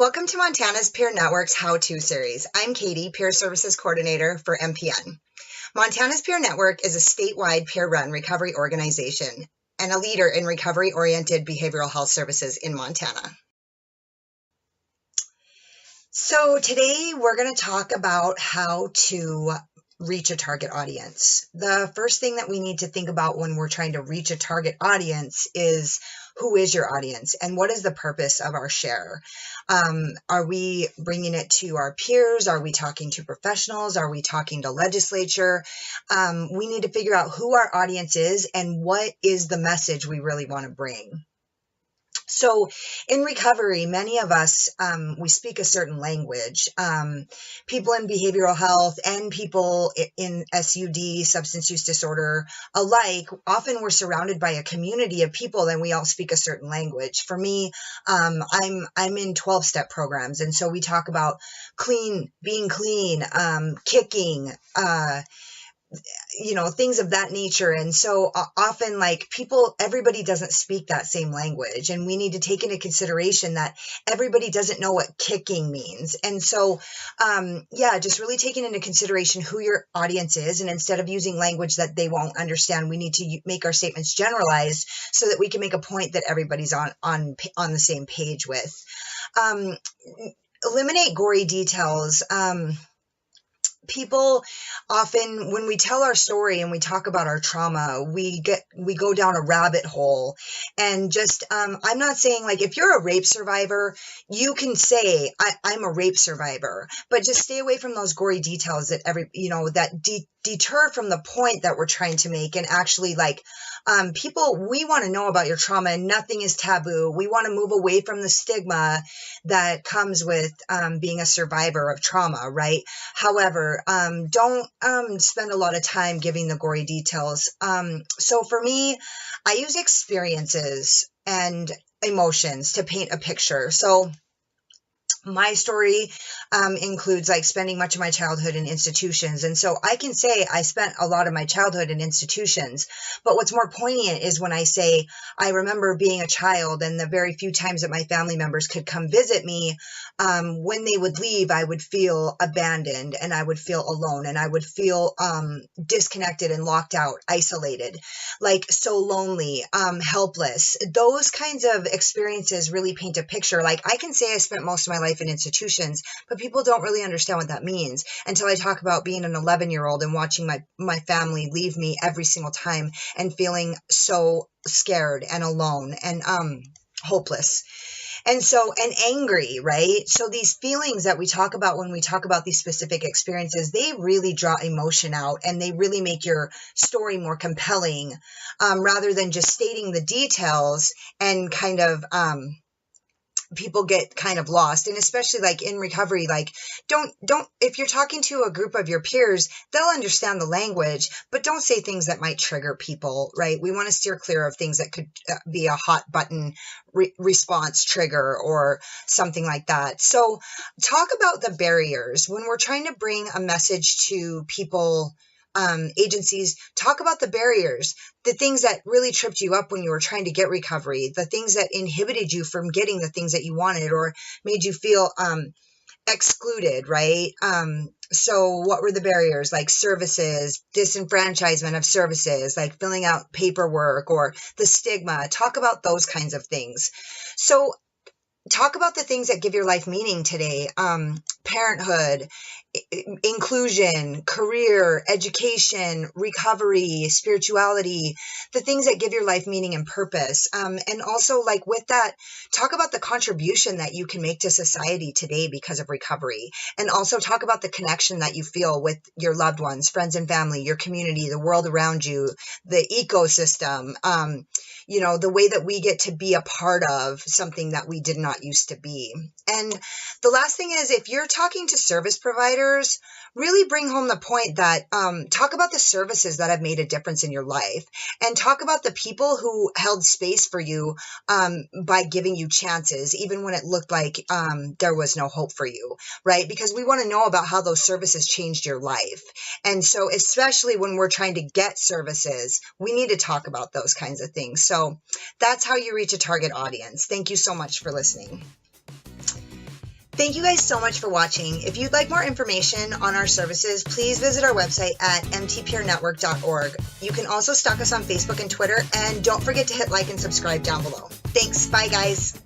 Welcome to Montana's Peer Network's How-To series. I'm Katie, Peer Services Coordinator for MPN. Montana's Peer Network is a statewide peer-run recovery organization and a leader in recovery-oriented behavioral health services in Montana. So today we're going to talk about how to reach a target audience. The first thing that we need to think about when we're trying to reach a target audience is who is your audience and what is the purpose of our share? Are we bringing it to our peers? Are we talking to professionals? Are we talking to legislature? We need to figure out who our audience is and what is the message we really want to bring. So in recovery, many of us, we speak a certain language. People in behavioral health and people in SUD, substance use disorder alike, often we're surrounded by a community of people and we all speak a certain language. For me, I'm in 12-step programs. And so we talk about being clean, kicking, things of that nature. And so often everybody doesn't speak that same language. And we need to take into consideration that everybody doesn't know what kicking means. And so, just really taking into consideration who your audience is. And instead of using language that they won't understand, we need to make our statements generalized so that we can make a point that everybody's on the same page with. Eliminate gory details. People often, when we tell our story and we talk about our trauma, we go down a rabbit hole. And just, I'm not saying if you're a rape survivor, you can say I'm a rape survivor, but just stay away from those gory details that deter from the point that we're trying to make. And actually people, we want to know about your trauma and nothing is taboo. We want to move away from the stigma that comes with being a survivor of trauma, right? However, don't spend a lot of time giving the gory details. So for me, I use experiences and emotions to paint a picture. So my story includes spending much of my childhood in institutions. And so I can say I spent a lot of my childhood in institutions. But what's more poignant is when I say I remember being a child and the very few times that my family members could come visit me, when they would leave, I would feel abandoned and I would feel alone and I would feel disconnected and locked out, isolated, so lonely, helpless. Those kinds of experiences really paint a picture. I can say I spent most of my life in institutions, but people don't really understand what that means until I talk about being an 11-year-old and watching my family leave me every single time and feeling so scared and alone and hopeless. And angry, right? So these feelings that we talk about when we talk about these specific experiences, they really draw emotion out and they really make your story more compelling, rather than just stating the details and kind of, people get kind of lost. And especially in recovery, don't, if you're talking to a group of your peers, they'll understand the language, but don't say things that might trigger people, right? We want to steer clear of things that could be a hot button response trigger or something like that. So talk about the barriers when we're trying to bring a message to people. Agencies, talk about the barriers, the things that really tripped you up when you were trying to get recovery, the things that inhibited you from getting the things that you wanted or made you feel excluded, right? So what were the barriers? Services, disenfranchisement of services, filling out paperwork or the stigma. Talk about those kinds of things. So talk about the things that give your life meaning today. Parenthood, inclusion, career, education, recovery, spirituality, the things that give your life meaning and purpose. And also with that, talk about the contribution that you can make to society today because of recovery. And also talk about the connection that you feel with your loved ones, friends and family, your community, the world around you, the ecosystem, the way that we get to be a part of something that we did not used to be. And the last thing is, if you're talking to service providers, really bring home the point that talk about the services that have made a difference in your life and talk about the people who held space for you by giving you chances, even when it looked like there was no hope for you, right? Because we want to know about how those services changed your life. And so especially when we're trying to get services, we need to talk about those kinds of things. So that's how you reach a target audience. Thank you so much for listening. Thank you guys so much for watching. If you'd like more information on our services, please visit our website at mtpeernetwork.org. You can also stalk us on Facebook and Twitter, and don't forget to hit like and subscribe down below. Thanks. Bye, guys.